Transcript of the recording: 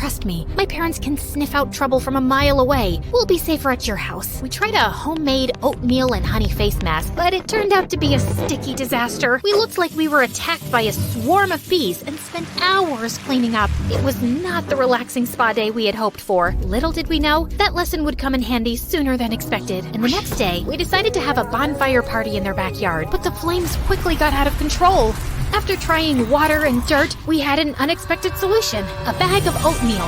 trust me. My parents can sniff out trouble from a mile away. We'll be safer at your house. We tried a homemade oatmeal and honey face mask, but it turned out to be a sticky disaster. We looked like we were attacked by a swarm of bees and spent hours cleaning up. It was not the relaxing spa day we had hoped for. Little did we know, that lesson would come in handy sooner than expected. And the next day, we decided to have a bonfire party in their backyard, but the flames quickly got out of control. After trying water and dirt, we had an unexpected solution: a bag of oatmeal.